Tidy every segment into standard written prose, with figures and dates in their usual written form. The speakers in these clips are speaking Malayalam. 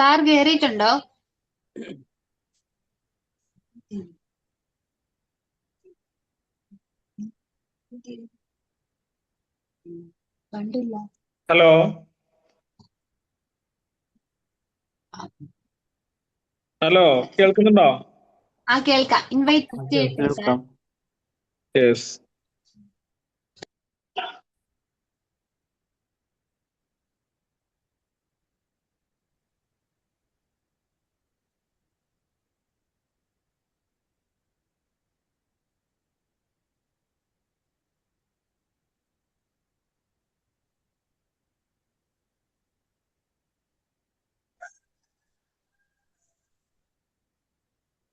സാർ കേറിയിട്ടുണ്ടോ? കണ്ടില്ല. ഹലോ ഹലോ കേൾക്കുന്നുണ്ടോ? കേൾക്കാം. ഇൻവൈറ്റ് ചെയ്യട്ടെ സാർ? കേൾക്കാം. യെസ്.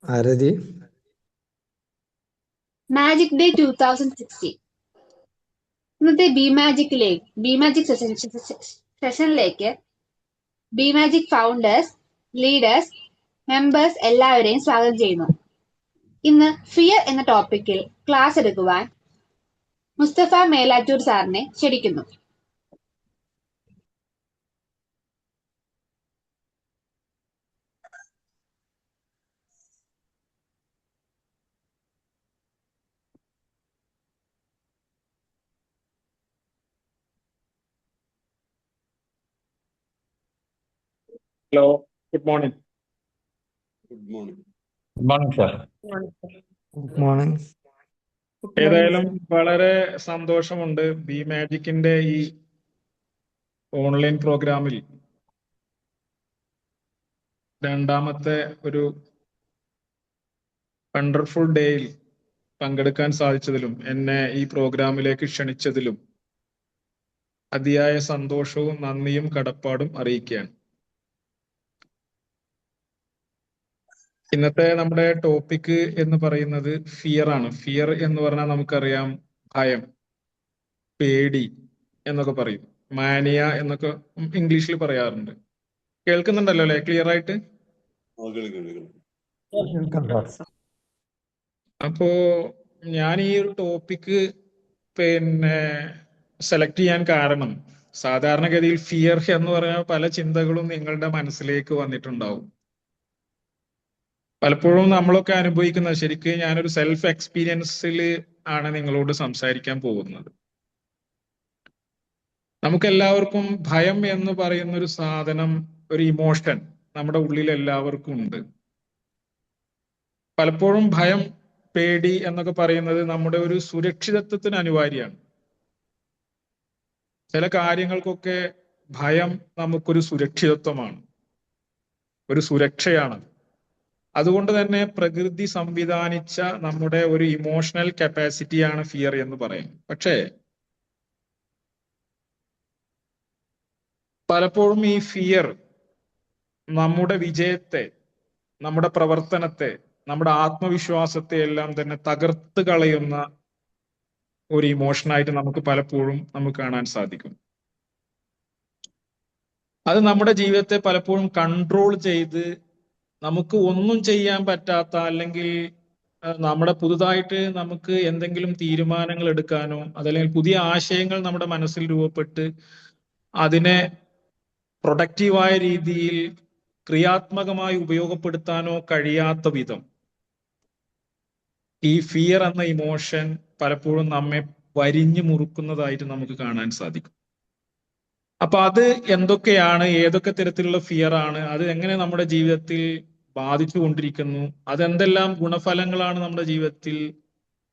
ആരതി മാജിക് ഡേ 2016. ഇന്നത്തെ ബി മാജിക് സെഷനിലേക്ക് B magic founders, leaders, members എല്ലാവരെയും സ്വാഗതം ചെയ്യുന്നു. ഇന്ന് ഫിയർ എന്ന ടോപ്പിക്കിൽ ക്ലാസ് എടുക്കുവാൻ മുസ്തഫ മേലാറ്റൂർ സാറിനെ ക്ഷണിക്കുന്നു. Hello, good morning. Good morning sir. Good morning. ഏതായാലും വളരെ സന്തോഷമുണ്ട് ബി മാജിക്കിന്റെ ഈ ഓൺലൈൻ പ്രോഗ്രാമിൽ രണ്ടാമത്തെ ഒരു വണ്ടർഫുൾ ഡേയിൽ പങ്കെടുക്കാൻ സാധിച്ചതിലും എന്നെ ഈ പ്രോഗ്രാമിലേക്ക് ക്ഷണിച്ചതിലും അതിയായ സന്തോഷവും നന്ദിയും കടപ്പാടും അറിയിക്കുകയാണ്. ഇന്നത്തെ നമ്മുടെ ടോപ്പിക് എന്ന് പറയുന്നത് ഫിയർ ആണ്. ഫിയർ എന്ന് പറഞ്ഞാൽ നമുക്കറിയാം ഭയം, പേടി എന്നൊക്കെ പറയും. മാനിയ എന്നൊക്കെ ഇംഗ്ലീഷിൽ പറയാറുണ്ട്. കേൾക്കുന്നുണ്ടല്ലോ അല്ലെ ക്ലിയർ ആയിട്ട്? കേൾക്കാം സാർ. അപ്പോ ഞാൻ ഈ ഒരു ടോപ്പിക്ക് സെലക്ട് ചെയ്യാൻ കാരണം, സാധാരണഗതിയിൽ ഫിയർ എന്ന് പറഞ്ഞാൽ പല ചിന്തകളും നിങ്ങളുടെ മനസ്സിലേക്ക് വന്നിട്ടുണ്ടാവും. പലപ്പോഴും നമ്മളൊക്കെ അനുഭവിക്കുന്നത്, ശരിക്കും ഞാനൊരു സെൽഫ് എക്സ്പീരിയൻസിൽ ആണ് നിങ്ങളോട് സംസാരിക്കാൻ പോകുന്നത്. നമുക്കെല്ലാവർക്കും ഭയം എന്ന് പറയുന്ന ഒരു സാധനം, ഒരു ഇമോഷൻ നമ്മുടെ ഉള്ളിൽ എല്ലാവർക്കും ഉണ്ട്. പലപ്പോഴും ഭയം, പേടി എന്നൊക്കെ പറയുന്നത് നമ്മുടെ ഒരു സുരക്ഷിതത്വത്തിന് അനിവാര്യമാണ്. ചില കാര്യങ്ങൾക്കൊക്കെ ഭയം നമുക്കൊരു സുരക്ഷിതത്വമാണ്, ഒരു സുരക്ഷയാണ്. അതുകൊണ്ട് തന്നെ പ്രകൃതി സംവിധാനിച്ച നമ്മുടെ ഒരു ഇമോഷണൽ കപ്പാസിറ്റിയാണ് ഫിയർ എന്ന് പറയും. പക്ഷേ പലപ്പോഴും ഈ ഫിയർ നമ്മുടെ വിജയത്തെ, നമ്മുടെ പ്രവർത്തനത്തെ, നമ്മുടെ ആത്മവിശ്വാസത്തെ എല്ലാം തന്നെ തകർത്ത് കളയുന്ന ഒരു ഇമോഷനായിട്ട് നമുക്ക് പലപ്പോഴും കാണാൻ സാധിക്കും. അത് നമ്മുടെ ജീവിതത്തെ പലപ്പോഴും കൺട്രോൾ ചെയ്ത് നമുക്ക് ഒന്നും ചെയ്യാൻ പറ്റാത്ത, അല്ലെങ്കിൽ നമ്മുടെ പുതുതായിട്ട് നമുക്ക് എന്തെങ്കിലും തീരുമാനങ്ങൾ എടുക്കാനോ അതല്ലെങ്കിൽ പുതിയ ആശയങ്ങൾ നമ്മുടെ മനസ്സിൽ രൂപപ്പെട്ട് അതിനെ പ്രൊഡക്റ്റീവായ രീതിയിൽ ക്രിയാത്മകമായി ഉപയോഗപ്പെടുത്താനോ കഴിയാത്ത വിധം ഈ ഫിയർ എന്ന ഇമോഷൻ പലപ്പോഴും നമ്മെ വരിഞ്ഞു മുറുക്കുന്നതായിട്ട് നമുക്ക് കാണാൻ സാധിക്കും. അപ്പൊ അത് എന്തൊക്കെയാണ്, ഏതൊക്കെ തരത്തിലുള്ള ഫിയർ ആണ്, അത് എങ്ങനെ നമ്മുടെ ജീവിതത്തിൽ ബാധിച്ചു കൊണ്ടിരിക്കുന്നു, അതെന്തെല്ലാം ഗുണഫലങ്ങളാണ് നമ്മുടെ ജീവിതത്തിൽ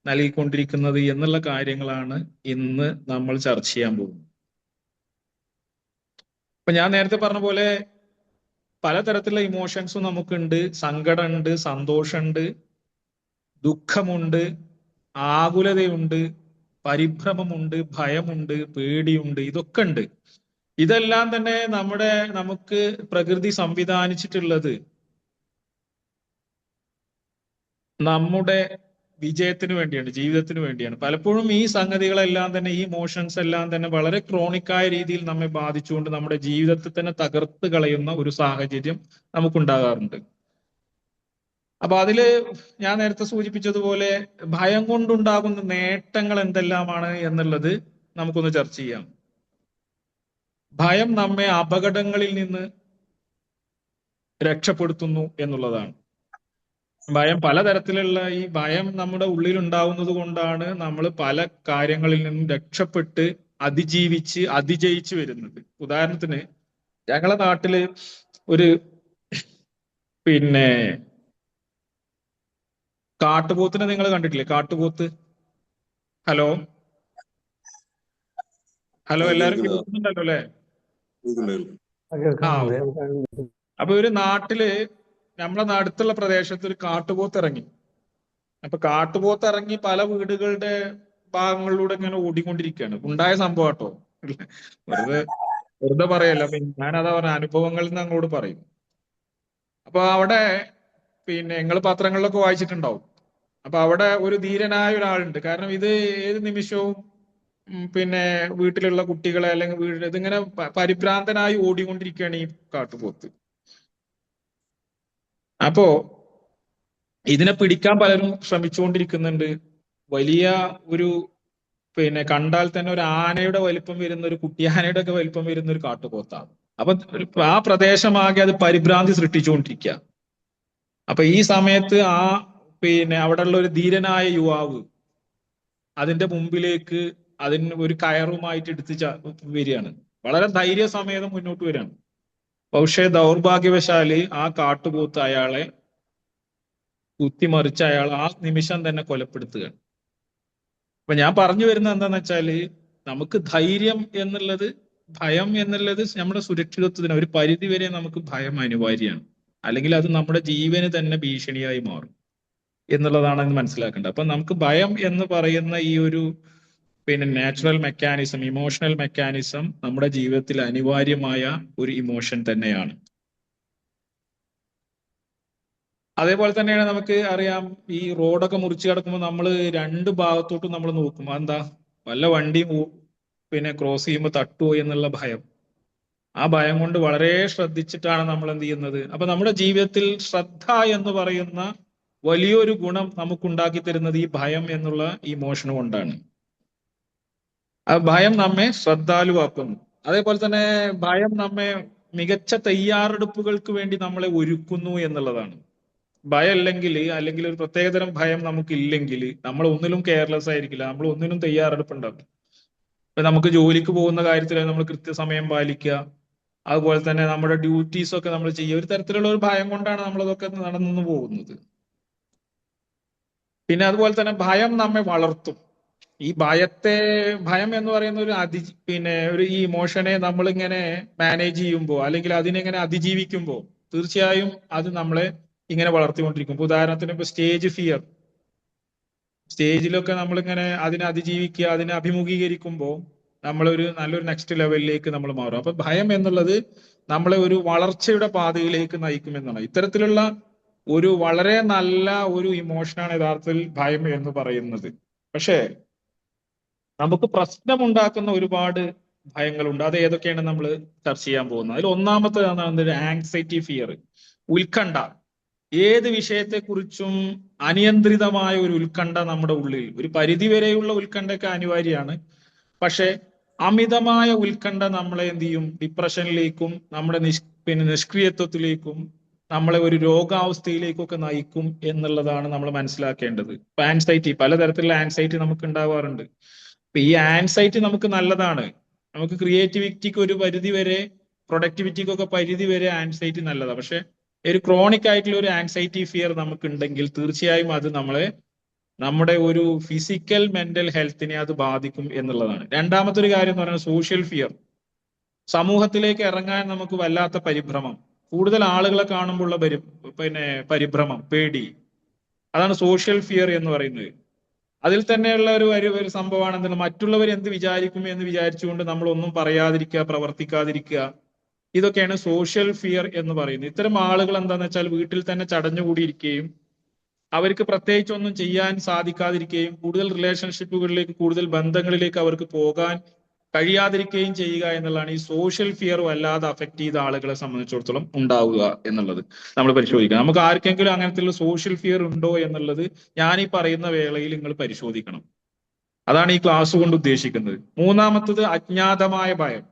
നൽകിക്കൊണ്ടിരിക്കുന്നത് എന്നുള്ള കാര്യങ്ങളാണ് ഇന്ന് നമ്മൾ ചർച്ച ചെയ്യാൻ പോകുന്നത്. അപ്പൊ ഞാൻ നേരത്തെ പറഞ്ഞ പോലെ പലതരത്തിലുള്ള ഇമോഷൻസും നമുക്കുണ്ട്. സങ്കടമുണ്ട്, സന്തോഷമുണ്ട്, ദുഃഖമുണ്ട്, ആകുലതയുണ്ട്, പരിഭ്രമമുണ്ട്, ഭയമുണ്ട്, പേടിയുണ്ട്, ഇതൊക്കെ ഉണ്ട്. ഇതെല്ലാം തന്നെ നമുക്ക് പ്രകൃതി സംവിധാനിച്ചിട്ടുള്ളത് നമ്മുടെ വിജയത്തിന് വേണ്ടിയാണ്, ജീവിതത്തിന് വേണ്ടിയാണ്. പലപ്പോഴും ഈ സംഗതികളെല്ലാം തന്നെ, ഈ ഇമോഷൻസ് എല്ലാം തന്നെ വളരെ ക്രോണിക്കായ രീതിയിൽ നമ്മെ ബാധിച്ചുകൊണ്ട് നമ്മുടെ ജീവിതത്തെ തന്നെ തകർത്ത് കളയുന്ന ഒരു സാഹചര്യം നമുക്കുണ്ടാകാറുണ്ട്. അപ്പൊ അതില് ഞാൻ നേരത്തെ സൂചിപ്പിച്ചതുപോലെ ഭയം കൊണ്ടുണ്ടാകുന്ന നേട്ടങ്ങൾ എന്തെല്ലാമാണ് എന്നുള്ളത് നമുക്കൊന്ന് ചർച്ച ചെയ്യാം. ഭയം നമ്മെ അപകടങ്ങളിൽ നിന്ന് രക്ഷപ്പെടുത്തുന്നു എന്നുള്ളതാണ്. ഭയം പലതരത്തിലുള്ള ഈ ഭയം നമ്മുടെ ഉള്ളിൽ ഉണ്ടാവുന്നത് കൊണ്ടാണ് നമ്മൾ പല കാര്യങ്ങളിൽ നിന്നും രക്ഷപ്പെട്ട് അതിജീവിച്ച് അതിജയിച്ചു വരുന്നത്. ഉദാഹരണത്തിന് ഞങ്ങളെ നാട്ടില് ഒരു പിന്നെ കാട്ടുപോത്തിനെ നിങ്ങൾ കണ്ടിട്ടില്ലേ? കാട്ടുപോത്ത്. ഹലോ ഹലോ എല്ലാരും കേൾക്കുന്നുണ്ടല്ലോ അല്ലെ? ആ അപ്പൊ ഒരു നാട്ടില് നമ്മളെ അടുത്തുള്ള പ്രദേശത്ത് ഒരു കാട്ടുപോത്ത് ഇറങ്ങി. അപ്പൊ കാട്ടുപോത്ത് ഇറങ്ങി പല വീടുകളുടെ ഭാഗങ്ങളിലൂടെ ഇങ്ങനെ ഓടിക്കൊണ്ടിരിക്കുകയാണ്. ഉണ്ടായ സംഭവം കേട്ടോ, വെറുതെ പറയല്ല. അപ്പൊ ഞാനതാ പറഞ്ഞ അനുഭവങ്ങളിൽ നിന്ന് അങ്ങോട്ട് പറയും. അപ്പൊ അവിടെ നിങ്ങൾ പത്രങ്ങളിലൊക്കെ വായിച്ചിട്ടുണ്ടാവും. അപ്പൊ അവിടെ ഒരു ധീരനായ ഒരാളുണ്ട്. കാരണം ഇത് ഏത് നിമിഷവും വീട്ടിലുള്ള കുട്ടികളെ അല്ലെങ്കിൽ ഇതിങ്ങനെ പരിഭ്രാന്തനായി ഓടിക്കൊണ്ടിരിക്കുകയാണ് ഈ കാട്ടുപോത്ത്. അപ്പോ ഇതിനെ പിടിക്കാൻ പലരും ശ്രമിച്ചുകൊണ്ടിരിക്കുന്നുണ്ട്. വലിയ ഒരു കണ്ടാൽ തന്നെ ഒരു ആനയുടെ വലിപ്പം വരുന്ന, ഒരു കുട്ടിയാനയുടെ ഒക്കെ വലിപ്പം വരുന്ന ഒരു കാട്ടുപോത്താണ്. അപ്പൊ ആ പ്രദേശമാകെ അത് പരിഭ്രാന്തി സൃഷ്ടിച്ചുകൊണ്ടിരിക്കുക. അപ്പൊ ഈ സമയത്ത് അവിടെയുള്ള ഒരു ധീരനായ യുവാവ് അതിന്റെ മുമ്പിലേക്ക് അതിന് ഒരു കയറുമായിട്ട് എടുത്ത് വരികയാണ്. വളരെ ധൈര്യസമേതം മുന്നോട്ട് വരികയാണ്. പക്ഷേ ദൗർഭാഗ്യവശാല് ആ കാട്ടുപോത്ത് അയാളെ കുത്തിമറിച്ച് അയാൾ ആ നിമിഷം തന്നെ കൊലപ്പെടുത്തുകയാണ്. അപ്പൊ ഞാൻ പറഞ്ഞു വരുന്നത് എന്താന്ന് വെച്ചാല്, നമുക്ക് ധൈര്യം എന്നുള്ളത്, ഭയം എന്നുള്ളത് നമ്മുടെ സുരക്ഷിതത്വത്തിന് ഒരു പരിധി വരെ നമുക്ക് ഭയം അനിവാര്യമാണ്. അല്ലെങ്കിൽ അത് നമ്മുടെ ജീവന് തന്നെ ഭീഷണിയായി മാറും എന്നുള്ളതാണ് അത് മനസ്സിലാക്കേണ്ടത്. അപ്പൊ നമുക്ക് ഭയം എന്ന് പറയുന്ന ഈ ഒരു നാച്ചുറൽ മെക്കാനിസം, ഇമോഷണൽ മെക്കാനിസം നമ്മുടെ ജീവിതത്തിൽ അനിവാര്യമായ ഒരു ഇമോഷൻ തന്നെയാണ്. അതേപോലെ തന്നെയാണ് നമുക്ക് അറിയാം, ഈ റോഡൊക്കെ മുറിച്ച് കിടക്കുമ്പോൾ നമ്മൾ രണ്ട് ഭാഗത്തോട്ടും നമ്മൾ നോക്കും. എന്താ, വല്ല വണ്ടിയും ക്രോസ് ചെയ്യുമ്പോൾ തട്ടുമോ എന്നുള്ള ഭയം. ആ ഭയം കൊണ്ട് വളരെ ശ്രദ്ധിച്ചിട്ടാണ് നമ്മൾ എന്ത് ചെയ്യുന്നത്. അപ്പൊ നമ്മുടെ ജീവിതത്തിൽ ശ്രദ്ധ എന്ന് പറയുന്ന വലിയൊരു ഗുണം നമുക്കുണ്ടാക്കി തരുന്നത് ഈ ഭയം എന്നുള്ള ഇമോഷൻ കൊണ്ടാണ്. ആ ഭയം നമ്മെ ശ്രദ്ധാലുവാക്കുന്നു. അതേപോലെ തന്നെ ഭയം നമ്മെ മികച്ച തയ്യാറെടുപ്പുകൾക്ക് വേണ്ടി നമ്മളെ ഒരുക്കുന്നു എന്നുള്ളതാണ്. ഭയം അല്ലെങ്കിൽ ഒരു പ്രത്യേകതരം ഭയം നമുക്കില്ലെങ്കിൽ നമ്മൾ ഒന്നിലും കെയർലെസ് ആയിരിക്കില്ല, നമ്മൾ ഒന്നിനും തയ്യാറെടുപ്പുണ്ടാവില്ല. ഇപ്പൊ നമുക്ക് ജോലിക്ക് പോകുന്ന കാര്യത്തിൽ നമ്മൾ കൃത്യസമയം പാലിക്കുക, അതുപോലെ തന്നെ നമ്മുടെ ഡ്യൂട്ടീസ് ഒക്കെ നമ്മൾ ചെയ്യുക. ഒരു തരത്തിലുള്ള ഒരു ഭയം കൊണ്ടാണ് നമ്മളതൊക്കെ നടന്നു പോകുന്നത്. പിന്നെ അതുപോലെ തന്നെ ഭയം നമ്മെ വളർത്തും. ഈ ഭയം എന്ന് പറയുന്ന ഒരു ഒരു ഈ ഇമോഷനെ നമ്മളിങ്ങനെ മാനേജ് ചെയ്യുമ്പോൾ അല്ലെങ്കിൽ അതിനെങ്ങനെ അതിജീവിക്കുമ്പോൾ തീർച്ചയായും അത് നമ്മളെ ഇങ്ങനെ വളർത്തിക്കൊണ്ടിരിക്കും. ഉദാഹരണത്തിന് ഇപ്പൊ സ്റ്റേജ് ഫിയർ, സ്റ്റേജിലൊക്കെ നമ്മളിങ്ങനെ അതിനെ അതിജീവിക്കുക, അതിനെ അഭിമുഖീകരിക്കുമ്പോൾ നമ്മളൊരു നല്ലൊരു നെക്സ്റ്റ് ലെവലിലേക്ക് നമ്മൾ മാറും. അപ്പൊ ഭയം എന്നുള്ളത് നമ്മളെ ഒരു വളർച്ചയുടെ പാതയിലേക്ക് നയിക്കുമെന്നാണ്. ഇത്തരത്തിലുള്ള ഒരു വളരെ നല്ല ഒരു ഇമോഷനാണ് യഥാർത്ഥത്തിൽ ഭയം എന്ന് പറയുന്നത്. പക്ഷേ നമുക്ക് പ്രശ്നമുണ്ടാക്കുന്ന ഒരുപാട് ഭയങ്ങളുണ്ട്. അത് ഏതൊക്കെയാണ് നമ്മൾ ചർച്ച ചെയ്യാൻ പോകുന്നത്. അതിൽ ഒന്നാമത്തേതാണ് ആങ്സൈറ്റി ഫിയർ, ഉത്കണ്ഠ. ഏത് വിഷയത്തെക്കുറിച്ചും അനിയന്ത്രിതമായ ഒരു ഉത്കണ്ഠ നമ്മുടെ ഉള്ളിൽ, ഒരു പരിധി വരെയുള്ള ഉത്കണ്ഠയൊക്കെ അനിവാര്യമാണ്. പക്ഷെ അമിതമായ ഉത്കണ്ഠ നമ്മളെ എന്ത് ചെയ്യും, ഡിപ്രഷനിലേക്കും നമ്മുടെ നിഷ്ക്രിയത്വത്തിലേക്കും നമ്മളെ ഒരു രോഗാവസ്ഥയിലേക്കൊക്കെ നയിക്കും എന്നുള്ളതാണ് നമ്മൾ മനസ്സിലാക്കേണ്ടത്. ഇപ്പൊ ആൻസൈറ്റി, പലതരത്തിലുള്ള ആൻസൈറ്റി നമുക്ക് ഉണ്ടാവാറുണ്ട്. അപ്പൊ ഈ ആൻസൈറ്റി നമുക്ക് നല്ലതാണ്. നമുക്ക് ക്രിയേറ്റിവിറ്റിക്ക് ഒരു പരിധി വരെ, പ്രൊഡക്ടിവിറ്റിക്കൊക്കെ പരിധി വരെ ആൻസൈറ്റി നല്ലതാണ്. പക്ഷെ ഒരു ക്രോണിക് ആയിട്ടുള്ള ഒരു ആൻസൈറ്റി ഫിയർ നമുക്ക് ഉണ്ടെങ്കിൽ തീർച്ചയായും അത് നമ്മുടെ ഒരു ഫിസിക്കൽ മെന്റൽ ഹെൽത്തിനെ അത് ബാധിക്കും എന്നുള്ളതാണ്. രണ്ടാമത്തെ ഒരു കാര്യം എന്ന് പറയുന്നത് സോഷ്യൽ ഫിയർ. സമൂഹത്തിലേക്ക് ഇറങ്ങാൻ നമുക്ക് വല്ലാത്ത പരിഭ്രമം, കൂടുതൽ ആളുകളെ കാണുമ്പോഴുള്ള പരിഭ്രമം, പേടി, അതാണ് സോഷ്യൽ ഫിയർ എന്ന് പറയുന്നത്. അതിൽ തന്നെയുള്ള ഒരു സംഭവമാണ് എന്താണ്, മറ്റുള്ളവർ എന്ത് വിചാരിക്കും എന്ന് വിചാരിച്ചുകൊണ്ട് നമ്മൾ ഒന്നും പറയാതിരിക്കുക, പ്രവർത്തിക്കാതിരിക്കുക. ഇതൊക്കെയാണ് സോഷ്യൽ ഫിയർ എന്ന് പറയുന്നത്. ഇത്തരം ആളുകൾ എന്താണെന്ന് വെച്ചാൽ വീട്ടിൽ തന്നെ ചടഞ്ഞുകൂടിയിരിക്കുകയും അവർക്ക് പ്രത്യേകിച്ച് ഒന്നും ചെയ്യാൻ സാധിക്കാതിരിക്കുകയും കൂടുതൽ റിലേഷൻഷിപ്പുകളിലേക്ക്, കൂടുതൽ ബന്ധങ്ങളിലേക്ക് അവർക്ക് പോകാൻ കഴിയാതിരിക്കുകയും ചെയ്യുക എന്നുള്ളതാണ് ഈ സോഷ്യൽ ഫിയർ വല്ലാതെ അഫക്ട് ചെയ്ത ആളുകളെ സംബന്ധിച്ചിടത്തോളം ഉണ്ടാവുക എന്നുള്ളത് നമ്മൾ പരിശോധിക്കണം. നമുക്ക് ആർക്കെങ്കിലും അങ്ങനത്തെ സോഷ്യൽ ഫിയർ ഉണ്ടോ എന്നുള്ളത് ഞാൻ ഈ പറയുന്ന വേളയിൽ നിങ്ങൾ പരിശോധിക്കണം. അതാണ് ഈ ക്ലാസ് കൊണ്ട് ഉദ്ദേശിക്കുന്നത്. മൂന്നാമത്തത് അജ്ഞാതമായ ഭയം.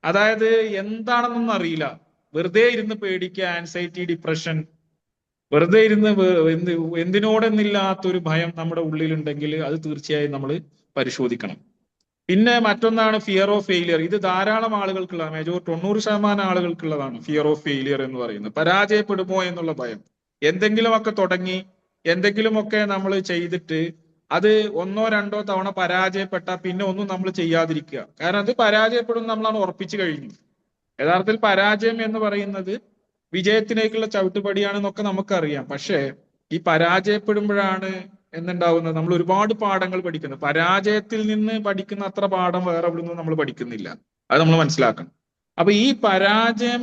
അതായത് എന്താണെന്നൊന്നും അറിയില്ല, വെറുതെ ഇരുന്ന് പേടിക്കുക, ആൻസൈറ്റി, ഡിപ്രഷൻ, വെറുതെ ഇരുന്ന് എന്തിനോടെന്നില്ലാത്തൊരു ഭയം നമ്മുടെ ഉള്ളിലുണ്ടെങ്കിൽ അത് തീർച്ചയായും നമ്മൾ പരിശോധിക്കണം. പിന്നെ മറ്റൊന്നാണ് ഫിയർ ഓഫ് ഫെയിലിയർ. ഇത് ധാരാളം ആളുകൾക്കുള്ള, 90% ആളുകൾക്കുള്ളതാണ് ഫിയർ ഓഫ് ഫെയിലിയർ എന്ന് പറയുന്നത്. പരാജയപ്പെടുമോ എന്നുള്ള ഭയം. എന്തെങ്കിലുമൊക്കെ തുടങ്ങി, എന്തെങ്കിലുമൊക്കെ നമ്മൾ ചെയ്തിട്ട് അത് ഒന്നോ രണ്ടോ തവണ പരാജയപ്പെട്ടാൽ പിന്നെ ഒന്നും നമ്മൾ ചെയ്യാതിരിക്കുക. കാരണം അത് പരാജയപ്പെടും നമ്മളാണ് ഉറപ്പിച്ചു കഴിഞ്ഞു. യഥാർത്ഥത്തിൽ പരാജയം എന്ന് പറയുന്നത് വിജയത്തിലേക്കുള്ള ചവിട്ടുപടിയാണെന്നൊക്കെ നമുക്കറിയാം. പക്ഷേ ഈ പരാജയപ്പെടുമ്പോഴാണ് എന്തുണ്ടാവുന്നത്, നമ്മൾ ഒരുപാട് പാഠങ്ങൾ പഠിക്കുന്നത്. പരാജയത്തിൽ നിന്ന് പഠിക്കുന്ന അത്ര പാഠം വേറെ എവിടെ നിന്നും നമ്മൾ പഠിക്കുന്നില്ല. അത് നമ്മൾ മനസ്സിലാക്കണം. അപ്പൊ ഈ പരാജയം,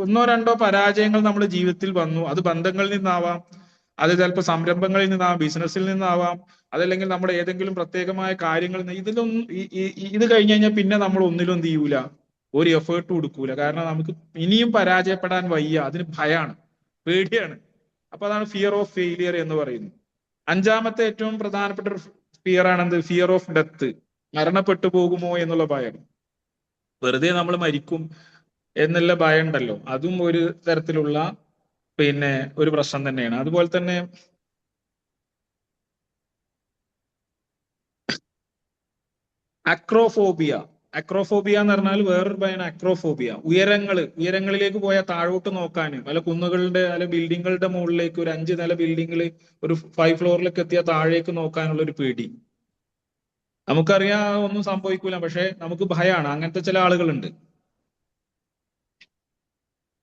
ഒന്നോ രണ്ടോ പരാജയങ്ങൾ നമ്മുടെ ജീവിതത്തിൽ വന്നു, അത് ബന്ധങ്ങളിൽ നിന്നാവാം, അത് ചിലപ്പോൾ സംരംഭങ്ങളിൽ നിന്നാവാം, ബിസിനസ്സിൽ നിന്നാവാം, അതല്ലെങ്കിൽ നമ്മുടെ ഏതെങ്കിലും പ്രത്യേകമായ കാര്യങ്ങളിൽ നിന്ന്. ഇതിലൊന്നും ഇത് കഴിഞ്ഞ് കഴിഞ്ഞാൽ പിന്നെ നമ്മൾ ഒന്നിലും എന്ത് ചെയ്യൂല, ഒരു എഫേർട്ട് കൊടുക്കൂല. കാരണം നമുക്ക് ഇനിയും പരാജയപ്പെടാൻ വയ്യ, അതിന് ഭയാണ്, പേടിയാണ്. അപ്പൊ അതാണ് ഫിയർ ഓഫ് ഫെയിലിയർ എന്ന് പറയുന്നത്. അഞ്ചാമത്തെ ഏറ്റവും പ്രധാനപ്പെട്ട ഒരു ഫിയർ ആണെന്ത്? Fear of death. മരണപ്പെട്ടു പോകുമോ എന്നുള്ള ഭയം. വെറുതെ നമ്മൾ മരിക്കും എന്നുള്ള ഭയം ഉണ്ടല്ലോ, അതും ഒരു തരത്തിലുള്ള ഒരു പ്രശ്നം തന്നെയാണ്. അതുപോലെ തന്നെ അക്രോഫോബിയ. അക്രോഫോബിയ എന്ന് പറഞ്ഞാൽ വേറൊരു ഭയമാണ് അക്രോഫോബിയ. ഉയരങ്ങളിലേക്ക് പോയാൽ താഴോട്ട് നോക്കാൻ, പല കുന്നുകളുടെ അല്ല ബിൽഡിങ്ങുകളുടെ മുകളിലേക്ക്, ഒരു 5 നില ബിൽഡിങ്ങിൽ ഒരു 5 ഫ്ലോറിലേക്ക് എത്തിയ താഴേക്ക് നോക്കാനുള്ള ഒരു പേടി. നമുക്കറിയാം ഒന്നും സംഭവിക്കൂല, പക്ഷെ നമുക്ക് ഭയമാണ്. അങ്ങനത്തെ ചില ആളുകളുണ്ട്.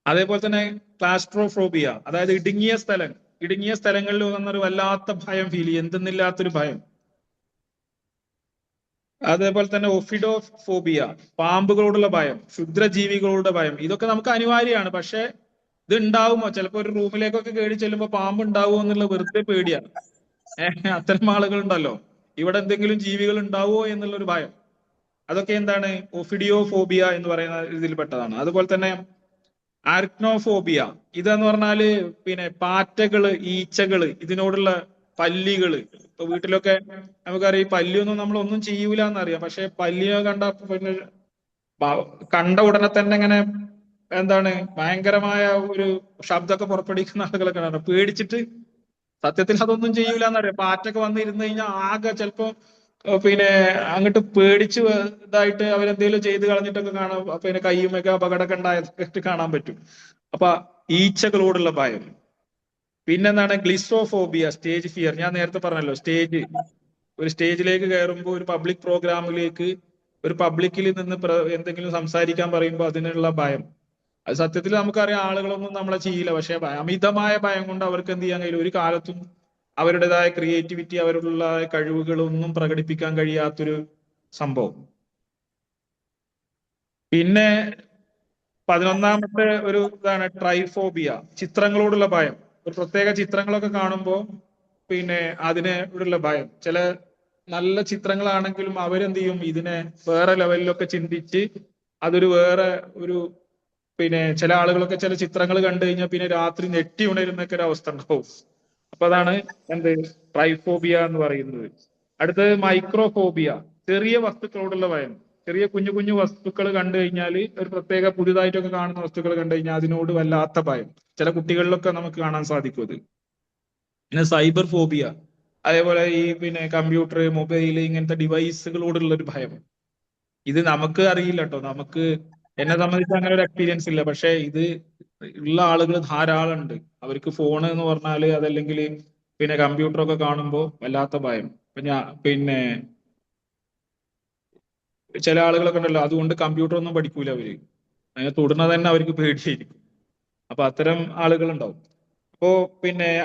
അതേപോലെ തന്നെ ക്ലാസ്ട്രോഫോബിയ, അതായത് ഇടുങ്ങിയ സ്ഥലങ്ങളിൽ വന്നൊരു വല്ലാത്ത ഭയം ഫീൽ ചെയ്യും, എന്തെന്നില്ലാത്തൊരു ഭയം. അതേപോലെ തന്നെ ഒഫിഡോഫോബിയ, പാമ്പുകളോടുള്ള ഭയം, ക്ഷുദ്രജീവികളോടുള്ള ഭയം. ഇതൊക്കെ നമുക്ക് അനിവാര്യമാണ്. പക്ഷെ ഇത് ഉണ്ടാവുമോ? ചിലപ്പോൾ ഒരു റൂമിലേക്കൊക്കെ കയറി ചെല്ലുമ്പോൾ പാമ്പ് ഉണ്ടാവുമോ എന്നുള്ള വെറുതെ പേടിയാണ്. അത്തരം ആളുകൾ ഉണ്ടല്ലോ, ഇവിടെ എന്തെങ്കിലും ജീവികൾ ഉണ്ടാവുമോ എന്നുള്ളൊരു ഭയം. അതൊക്കെ എന്താണ്? ഒഫിഡിയോഫോബിയ എന്ന് പറയുന്ന ഇതിൽപ്പെട്ടതാണ്. അതുപോലെ തന്നെ ആർക്നോഫോബിയ, ഇതെന്ന് പറഞ്ഞാല് പാറ്റകള്, ഈച്ചകള്, ഇതിനോടുള്ള പല്ലികള്. ഇപ്പൊ വീട്ടിലൊക്കെ നമുക്കറിയാം ഈ പല്ലിയൊന്നും നമ്മൾ ഒന്നും ചെയ്യൂല എന്നറിയാം. പക്ഷെ പല്ലിയെ കണ്ട ഉടനെ തന്നെ ഇങ്ങനെ എന്താണ് ഭയങ്കരമായ ഒരു ശബ്ദമൊക്കെ പുറപ്പെടുവിക്കുന്ന ആളുകളൊക്കെ ആണ്. പേടിച്ചിട്ട് സത്യത്തിൽ അതൊന്നും ചെയ്യൂല എന്നറിയാം. പാറ്റൊക്കെ വന്നിരുന്നു കഴിഞ്ഞാൽ ആകെ ചിലപ്പോ അങ്ങോട്ട് പേടിച്ച് ഇതായിട്ട് അവരെന്തെങ്കിലും ചെയ്ത് കളഞ്ഞിട്ടൊക്കെ കാണാം. കയ്യുമൊക്കെ അപകടമൊക്കെ ഉണ്ടായിട്ട് കാണാൻ പറ്റും. അപ്പൊ ഈച്ചകളോടുള്ള ഭയം. പിന്നെന്താണ്? ഗ്ലിസോഫോബിയ, സ്റ്റേജ് ഫിയർ. ഞാൻ നേരത്തെ പറഞ്ഞല്ലോ, ഒരു സ്റ്റേജിലേക്ക് കയറുമ്പോൾ, ഒരു പബ്ലിക് പ്രോഗ്രാമിലേക്ക്, ഒരു പബ്ലിക്കിൽ നിന്ന് എന്തെങ്കിലും സംസാരിക്കാൻ പറയുമ്പോൾ അതിനുള്ള ഭയം. അത് സത്യത്തിൽ നമുക്കറിയാം ആളുകളൊന്നും നമ്മളെ ചെയ്യില്ല. പക്ഷെ അമിതമായ ഭയം കൊണ്ട് അവർക്ക് എന്ത് ചെയ്യാൻ കഴിയില്ല, ഒരു കാലത്തും അവരുടേതായ ക്രിയേറ്റിവിറ്റി, അവരുടെ കഴിവുകളൊന്നും പ്രകടിപ്പിക്കാൻ കഴിയാത്തൊരു സംഭവം. പിന്നെ 11ാമത്തെ ഒരു ഇതാണ് ട്രൈഫോബിയ, ചിത്രങ്ങളോടുള്ള ഭയം. ഒരു പ്രത്യേക ചിത്രങ്ങളൊക്കെ കാണുമ്പോൾ അതിനോടുള്ള ഭയം. ചില നല്ല ചിത്രങ്ങളാണെങ്കിലും അവരെന്ത് ചെയ്യും, ഇതിനെ വേറെ ലെവലിലൊക്കെ ചിന്തിച്ച് അതൊരു വേറെ ഒരു ചില ആളുകളൊക്കെ ചില ചിത്രങ്ങൾ കണ്ടു കഴിഞ്ഞാൽ പിന്നെ രാത്രി ഞെട്ടി ഉണരുന്നൊക്കെ ഒരു അവസ്ഥ ഉണ്ടാവും. അപ്പൊ അതാണ് ട്രൈഫോബിയ എന്ന് പറയുന്നത്. അടുത്തത് മൈക്രോഫോബിയ, ചെറിയ വസ്തുക്കളോടുള്ള ഭയം. ചെറിയ കുഞ്ഞു കുഞ്ഞു വസ്തുക്കൾ കണ്ടു കഴിഞ്ഞാൽ, ഒരു പ്രത്യേക പുതിയതായിട്ടൊക്കെ കാണുന്ന വസ്തുക്കൾ കണ്ടു കഴിഞ്ഞാൽ അതിനോട് വല്ലാത്ത ഭയം. ചില കുട്ടികളിലൊക്കെ നമുക്ക് കാണാൻ സാധിക്കും അത്. പിന്നെ സൈബർ ഫോബിയ, അതേപോലെ ഈ കമ്പ്യൂട്ടർ, മൊബൈൽ, ഇങ്ങനത്തെ ഡിവൈസുകളോടുള്ള ഒരു ഭയം. ഇത് നമുക്ക് അറിയില്ല കേട്ടോ, എന്നെ സംബന്ധിച്ച് അങ്ങനെ ഒരു എക്സ്പീരിയൻസ് ഇല്ല. പക്ഷെ ഇത് ഉള്ള ആളുകൾ ധാരാളം ഉണ്ട്. അവർക്ക് ഫോൺ എന്ന് പറഞ്ഞാല്, അതല്ലെങ്കിൽ കമ്പ്യൂട്ടറൊക്കെ കാണുമ്പോൾ വല്ലാത്ത ഭയം. ചില ആളുകളൊക്കെ ഉണ്ടല്ലോ, അതുകൊണ്ട് കമ്പ്യൂട്ടർ ഒന്നും പഠിക്കൂല അവര്, അതിനെ തുടർന്ന് തന്നെ അവർക്ക് പേടിയായിരിക്കും. അപ്പൊ അത്തരം ആളുകൾ ഉണ്ടാവും. അപ്പോ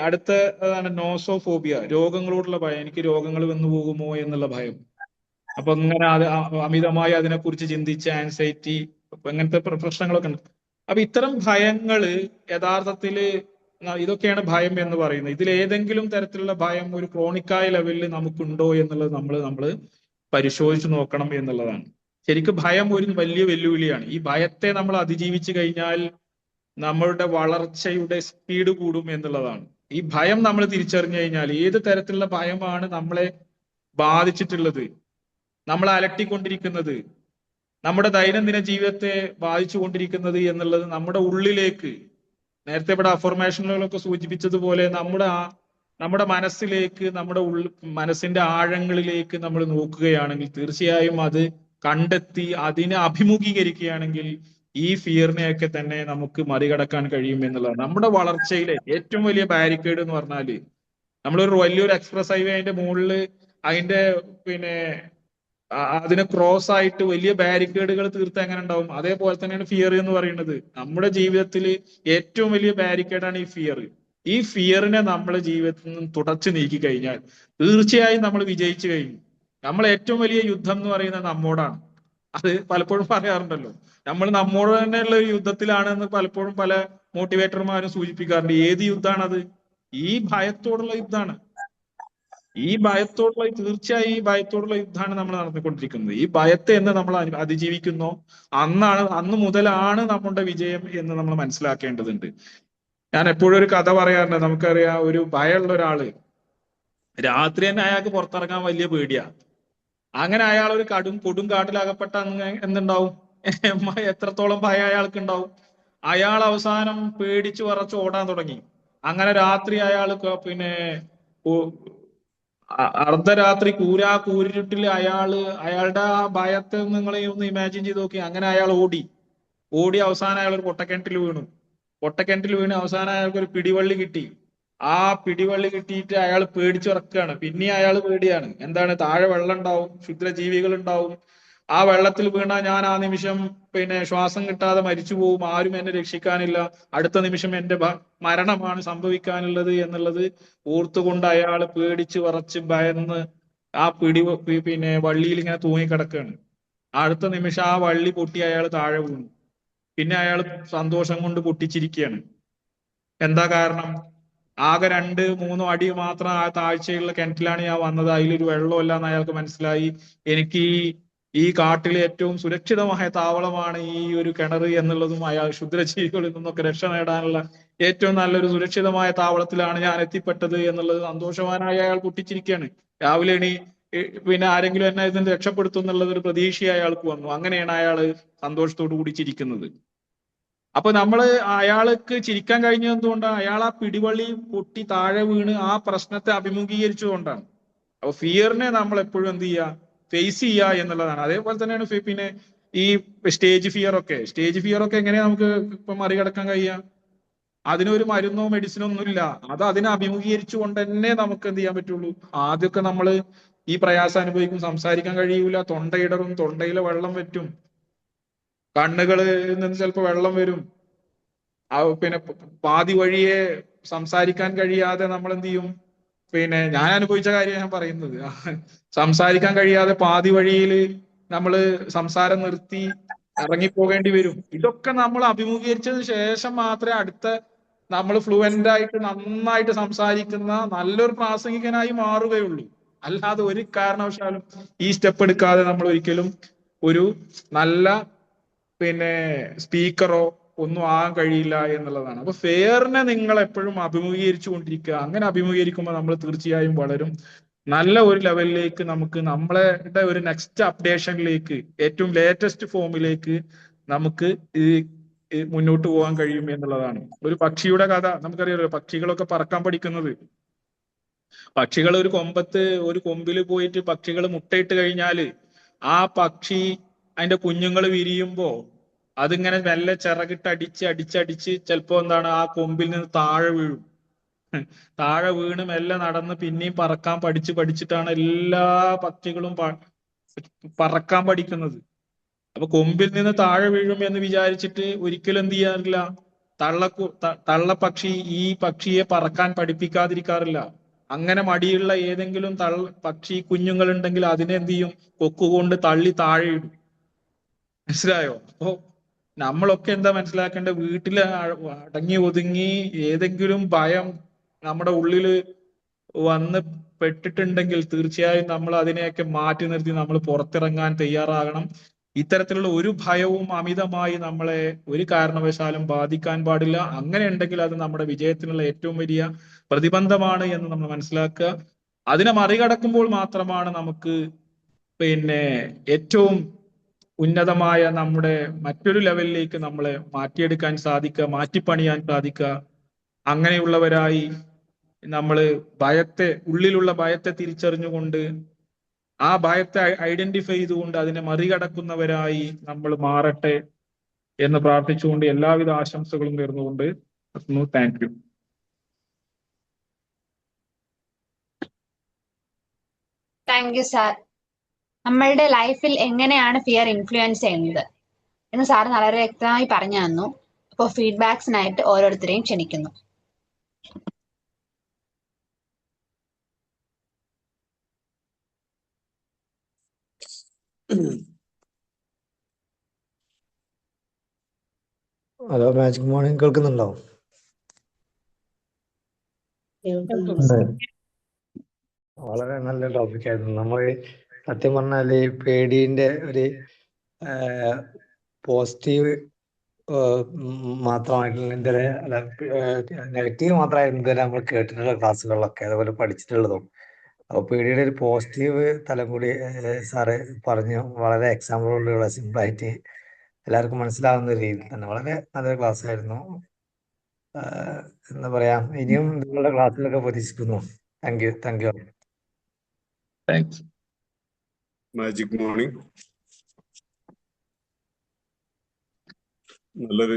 അടുത്ത അതാണ് നോസോഫോബിയ, രോഗങ്ങളോടുള്ള ഭയം. എനിക്ക് രോഗങ്ങൾ വന്നു പോകുമോ എന്നുള്ള ഭയം. അപ്പൊ ഇങ്ങനെ അമിതമായി അതിനെക്കുറിച്ച് ചിന്തിച്ച് ആൻസൈറ്റി, അങ്ങനത്തെ പ്രശ്നങ്ങളൊക്കെ ഉണ്ട്. അപ്പൊ ഇത്തരം ഭയങ്ങള് യഥാർത്ഥത്തില് ഇതൊക്കെയാണ് ഭയം എന്ന് പറയുന്നത്. ഇതിൽ ഏതെങ്കിലും തരത്തിലുള്ള ഭയം ഒരു ക്രോണിക്കായ ലെവലിൽ നമുക്കുണ്ടോ എന്നുള്ളത് നമ്മൾ പരിശോധിച്ച് നോക്കണം എന്നുള്ളതാണ്. ശരിക്കും ഭയം ഒരു വലിയ വെല്ലുവിളിയാണ്. ഈ ഭയത്തെ നമ്മൾ അതിജീവിച്ചു കഴിഞ്ഞാൽ നമ്മളുടെ വളർച്ചയുടെ സ്പീഡ് കൂടും എന്നുള്ളതാണ്. ഈ ഭയം നമ്മൾ തിരിച്ചറിഞ്ഞു കഴിഞ്ഞാൽ, ഏത് തരത്തിലുള്ള ഭയമാണ് നമ്മളെ ബാധിച്ചിട്ടുള്ളത്, നമ്മളെ അലട്ടിക്കൊണ്ടിരിക്കുന്നത്, നമ്മുടെ ദൈനംദിന ജീവിതത്തെ ബാധിച്ചു കൊണ്ടിരിക്കുന്നത് എന്നുള്ളത് നമ്മുടെ ഉള്ളിലേക്ക്, നേരത്തെ ഇവിടെ അഫർമേഷനുകളൊക്കെ സൂചിപ്പിച്ചതുപോലെ നമ്മുടെ മനസ്സിലേക്ക്, നമ്മുടെ മനസ്സിന്റെ ആഴങ്ങളിലേക്ക് നമ്മൾ നോക്കുകയാണെങ്കിൽ തീർച്ചയായും അത് കണ്ടെത്തി അതിനെ അഭിമുഖീകരിക്കുകയാണെങ്കിൽ ഈ ഫിയറിനെയൊക്കെ തന്നെ നമുക്ക് മറികടക്കാൻ കഴിയും എന്നുള്ളതാണ്. നമ്മുടെ വളർച്ചയിലെ ഏറ്റവും വലിയ ബാരിക്കേഡ് എന്ന് പറഞ്ഞാല്, നമ്മളൊരു വലിയൊരു എക്സ്പ്രസ് ഹൈവേ അതിന്റെ മുകളിൽ അതിന്റെ പിന്നെ അതിനെ ക്രോസ് ആയിട്ട് വലിയ ബാരിക്കേഡുകൾ തീർത്ത് എങ്ങനെ ഉണ്ടാവും, അതേപോലെ തന്നെയാണ് ഫിയർ എന്ന് പറയുന്നത്. നമ്മുടെ ജീവിതത്തിൽ ഏറ്റവും വലിയ ബാരിക്കേഡാണ് ഈ ഫിയർ. ഈ ഫിയറിനെ നമ്മുടെ ജീവിതത്തിൽ നിന്നും തുടച്ചു നീക്കി കഴിഞ്ഞാൽ തീർച്ചയായും നമ്മൾ വിജയിച്ചു കഴിഞ്ഞു. നമ്മൾ ഏറ്റവും വലിയ യുദ്ധം എന്ന് പറയുന്നത് നമ്മോടാണ്. അത് പലപ്പോഴും പറയാറുണ്ടല്ലോ, നമ്മൾ നമ്മോട് തന്നെയുള്ള ഒരു യുദ്ധത്തിലാണെന്ന് പലപ്പോഴും പല മോട്ടിവേറ്റർമാരും സൂചിപ്പിക്കാറുണ്ട്. ഏത് യുദ്ധമാണത്? ഈ ഭയത്തോടുള്ള യുദ്ധമാണ്. തീർച്ചയായും ഈ ഭയത്തോടുള്ള യുദ്ധമാണ് നമ്മൾ നടത്തിക്കൊണ്ടിരിക്കുന്നത്. ഈ ഭയത്തെ എന്ന് നമ്മൾ അതിജീവിക്കുന്നോ അന്ന് മുതലാണ് നമ്മുടെ വിജയം എന്ന് നമ്മൾ മനസ്സിലാക്കേണ്ടതുണ്ട്. ഞാൻ എപ്പോഴും ഒരു കഥ പറയാറുണ്ട്. നമുക്കറിയാം, ഒരു ഭയമുള്ള ഒരാള് രാത്രി തന്നെ അയാൾക്ക് പുറത്തിറങ്ങാൻ വലിയ പേടിയാ. അങ്ങനെ അയാൾ ഒരു കൊടും കാട്ടിലകപ്പെട്ട എന്തുണ്ടാവും, എത്രത്തോളം ഭയം അയാൾക്ക് ഉണ്ടാവും. അയാൾ അവസാനം പേടിച്ചു വിറച്ച് ഓടാൻ തുടങ്ങി. അങ്ങനെ രാത്രി അയാൾ പിന്നെ അർദ്ധരാത്രി കൂരിരുട്ടിൽ അയാളുടെ ആ ഭയത്തെ നിങ്ങൾ ഒന്ന് ഇമാജിൻ ചെയ്ത് നോക്കി. അങ്ങനെ അയാൾ ഓടി അവസാനം അയാൾ ഒരു പൊട്ടക്കിണറ്റിൽ വീണ് അവസാനം അയാൾക്ക് ഒരു പിടിവള്ളി കിട്ടി. ആ പിടിവള്ളി കിട്ടിയിട്ട് അയാൾ പേടിച്ചുറക്കുകയാണ്. പിന്നെ അയാൾ പേടിയാണ്. എന്താണ്? താഴെ വെള്ളം ഉണ്ടാവും, ക്ഷുദ്രജീവികൾ ഉണ്ടാവും. ആ വെള്ളത്തിൽ വീണ ഞാൻ ആ നിമിഷം പിന്നെ ശ്വാസം കിട്ടാതെ മരിച്ചു പോവും, ആരും എന്നെ രക്ഷിക്കാനില്ല, അടുത്ത നിമിഷം എന്റെ മരണമാണ് സംഭവിക്കാനുള്ളത് എന്നുള്ളത് ഓർത്തുകൊണ്ട് അയാൾ പേടിച്ച് വിറച്ച് ഭയന്ന് ആ പിന്നെ വള്ളിയിൽ ഇങ്ങനെ തൂങ്ങിക്കിടക്കുകയാണ്. അടുത്ത നിമിഷം ആ വള്ളി പൊട്ടി അയാൾ താഴെ വീണു. പിന്നെ അയാൾ സന്തോഷം കൊണ്ട് പൊട്ടിച്ചിരിക്കുകയാണ്. എന്താ കാരണം? ആകെ 2-3 അടി മാത്രം ആ താഴ്ചയുള്ള കിണറ്റിലാണ് ഞാൻ വന്നത്, അതിലൊരു വെള്ളമല്ല എന്ന് അയാൾക്ക് മനസ്സിലായി. എനിക്ക് ഈ കാട്ടിലെ ഏറ്റവും സുരക്ഷിതമായ താവളമാണ് ഈ ഒരു കിണർ എന്നുള്ളതും, അയാൾ ക്ഷുദ്രജീവികളിൽ നിന്നൊക്കെ രക്ഷ നേടാനുള്ള ഏറ്റവും നല്ലൊരു സുരക്ഷിതമായ താവളത്തിലാണ് ഞാൻ എത്തിപ്പെട്ടത് എന്നുള്ളത് സന്തോഷവാനായ അയാൾ പൊട്ടിച്ചിരിക്കുകയാണ്. രാവിലെ പിന്നെ ആരെങ്കിലും എന്നെ ഇതിന് രക്ഷപ്പെടുത്തും എന്നുള്ളത് ഒരു പ്രതീക്ഷ അയാൾക്ക് വന്നു. അങ്ങനെയാണ് അയാൾ സന്തോഷത്തോടു കൂടി ചിരിക്കുന്നത്. അപ്പൊ അയാൾക്ക് ചിരിക്കാൻ കഴിഞ്ഞത് എന്തുകൊണ്ടാണ്? അയാൾ ആ പിടിവള്ളി പൊട്ടി താഴെ വീണ് ആ പ്രശ്നത്തെ അഭിമുഖീകരിച്ചുകൊണ്ടാണ്. അപ്പൊ ഫിയറിനെ നമ്മൾ എപ്പോഴും എന്ത് ചെയ്യുക? ഫേസ് ചെയ്യുക എന്നുള്ളതാണ്. അതേപോലെ തന്നെയാണ് പിന്നെ ഈ സ്റ്റേജ് ഫിയർ ഒക്കെ എങ്ങനെയാ നമുക്ക് ഇപ്പൊ മറികടക്കാൻ കഴിയുക? അതിനൊരു മരുന്നോ മെഡിസിനോ ഒന്നുമില്ല. അതിനെ അഭിമുഖീകരിച്ചുകൊണ്ട് തന്നെ നമുക്ക് എന്ത് ചെയ്യാൻ പറ്റുള്ളൂ. ആദ്യമൊക്കെ നമ്മൾ ഈ പ്രയാസം അനുഭവിക്കും, സംസാരിക്കാൻ കഴിയൂല, തൊണ്ടയിടറും, തൊണ്ടയിലെ വെള്ളം വറ്റും, കണ്ണുകളിൽ നിന്ന് ചിലപ്പോൾ വെള്ളം വരും. പിന്നെ പാതി വഴിയെ സംസാരിക്കാൻ കഴിയാതെ നമ്മൾ എന്ത് ചെയ്യും? പിന്നെ ഞാൻ അനുഭവിച്ച കാര്യം ഞാൻ പറയുന്നത്. സംസാരിക്കാൻ കഴിയാതെ പാതി വഴിയിൽ നമ്മൾ സംസാരം നിർത്തി ഇറങ്ങിപ്പോകേണ്ടി വരും. ഇതൊക്കെ നമ്മൾ അഭിമുഖീകരിച്ചതിന് ശേഷം മാത്രമേ നമ്മൾ ഫ്ലുവന്റ് ആയിട്ട് നന്നായിട്ട് സംസാരിക്കുന്ന നല്ലൊരു പ്രാസംഗികനായി മാറുകയുള്ളൂ. അല്ലാതെ ഒരു കാരണവശാലും ഈ സ്റ്റെപ്പ് എടുക്കാതെ നമ്മൾ ഒരിക്കലും ഒരു നല്ല പിന്നെ സ്പീക്കറോ ഒന്നും ആകാൻ കഴിയില്ല എന്നുള്ളതാണ്. അപ്പൊ ഫെയറിനെ നിങ്ങൾ എപ്പോഴും അഭിമുഖീകരിച്ചു കൊണ്ടിരിക്കുക. അങ്ങനെ അഭിമുഖീകരിക്കുമ്പോൾ നമ്മൾ തീർച്ചയായും വളരും. നല്ല ഒരു ലെവലിലേക്ക് നമുക്ക് നമ്മളുടെ ഒരു നെക്സ്റ്റ് അപ്ഡേഷനിലേക്ക്, ഏറ്റവും ലേറ്റസ്റ്റ് ഫോമിലേക്ക് നമുക്ക് മുന്നോട്ട് പോകാൻ കഴിയും എന്നുള്ളതാണ്. ഒരു പക്ഷിയുടെ കഥ നമുക്കറിയാലോ. പക്ഷികളൊക്കെ പറക്കാൻ പഠിക്കുന്നത്, പക്ഷികൾ ഒരു കൊമ്പിൽ പോയിട്ട് പക്ഷികൾ മുട്ടയിട്ട് കഴിഞ്ഞാല് ആ പക്ഷി അതിന്റെ കുഞ്ഞുങ്ങൾ വിരിയുമ്പോ അതിങ്ങനെ മെല്ലെ ചിറകിട്ട് അടിച്ച് ചിലപ്പോ എന്താണ്, ആ കൊമ്പിൽ നിന്ന് താഴെ വീഴും. താഴെ വീണ് മെല്ലെ നടന്ന് പിന്നെയും പറക്കാൻ പഠിച്ചിട്ടാണ് എല്ലാ പക്ഷികളും പറക്കാൻ പഠിക്കുന്നത്. അപ്പൊ കൊമ്പിൽ നിന്ന് താഴെ വീഴും എന്ന് വിചാരിച്ചിട്ട് ഒരിക്കലും എന്ത് ചെയ്യാറില്ല, തള്ളപ്പക്ഷി ഈ പക്ഷിയെ പറക്കാൻ പഠിപ്പിക്കാതിരിക്കാറില്ല. അങ്ങനെ മടിയുള്ള ഏതെങ്കിലും പക്ഷി കുഞ്ഞുങ്ങൾ ഉണ്ടെങ്കിൽ അതിനെ എന്ത് ചെയ്യും? കൊക്കുകൊണ്ട് തള്ളി താഴെ ഇടും. മനസ്സിലായോ? അപ്പോ നമ്മളൊക്കെ എന്താ മനസ്സിലാക്കേണ്ടത്? വീട്ടില് അടങ്ങി ഒതുങ്ങി ഏതെങ്കിലും ഭയം നമ്മുടെ ഉള്ളില് വന്ന് പെട്ടിട്ടുണ്ടെങ്കിൽ തീർച്ചയായും നമ്മൾ അതിനെയൊക്കെ മാറ്റി നിർത്തി നമ്മൾ പുറത്തിറങ്ങാൻ തയ്യാറാകണം. ഇത്തരത്തിലുള്ള ഒരു ഭയവും അമിതമായി നമ്മളെ ഒരു കാരണവശാലും ബാധിക്കാൻ പാടില്ല. അങ്ങനെ ഉണ്ടെങ്കിൽ അത് നമ്മുടെ വിജയത്തിനുള്ള ഏറ്റവും വലിയ പ്രതിബന്ധമാണ് എന്ന് നമ്മൾ മനസ്സിലാക്കുക. അതിനെ മറികടക്കുമ്പോൾ മാത്രമാണ് നമുക്ക് പിന്നെ ഏറ്റവും ഉന്നതമായ നമ്മുടെ മറ്റൊരു ലെവലിലേക്ക് നമ്മളെ മാറ്റിയെടുക്കാൻ സാധിക്കുക, മാറ്റിപ്പണിയാൻ സാധിക്കുക. അങ്ങനെയുള്ളവരായി നമ്മൾ ഉള്ളിലുള്ള ഭയത്തെ തിരിച്ചറിഞ്ഞുകൊണ്ട് ആ ഭയത്തെ ഐഡന്റിഫൈ ചെയ്തുകൊണ്ട് അതിനെ മറികടക്കുന്നവരായി നമ്മൾ മാറട്ടെ എന്ന് പ്രാർത്ഥിച്ചുകൊണ്ട് എല്ലാവിധ ആശംസകളും നേർന്നുകൊണ്ട് thank you. Thank you sir. നമ്മളുടെ ലൈഫിൽ എങ്ങനെയാണ് ഫിയർ ഇൻഫ്ലുവൻസ് ചെയ്യുന്നത് എന്ന് സാർ വളരെ വ്യക്തമായി പറഞ്ഞു തന്നു. അപ്പോൾ ഫീഡ്ബാക്സിനായിട്ട് ഓരോരുത്തരെയും ക്ഷണിക്കുന്നു. ഹലോ, മാജിക് മോർണിംഗ് കേൾക്കുന്നുണ്ടോ? വളരെ നല്ല ടോപ്പിക് ആയിരുന്നു. നമ്മൾ സത്യം പറഞ്ഞാൽ ഈ പേടിന്റെ ഒരു പോസിറ്റീവ് മാത്രമായിട്ടുള്ള ഇതുവരെ നെഗറ്റീവ് മാത്രമായിരുന്നു ഇതുവരെ നമ്മൾ കേട്ടിട്ടുള്ള ക്ലാസ്സുകളിലൊക്കെ, അതുപോലെ പഠിച്ചിട്ടുള്ളതും. അപ്പോൾ പേടിയുടെ ഒരു പോസിറ്റീവ് തലം കൂടി സാറ് പറഞ്ഞു. വളരെ എക്സാമ്പിളുള്ള സിമ്പിളായിട്ട് എല്ലാവർക്കും താങ്ക്സ് രീതിയിൽ തന്നെ വളരെ നല്ലൊരു ക്ലാസ് ആയിരുന്നു. എന്താ പറയാ, ഇനിയും നിങ്ങളുടെ ക്ലാസ്സിലൊക്കെ പ്രതീക്ഷിക്കുന്നു. Thank you. Thanks. Magic morning നല്ലൊരു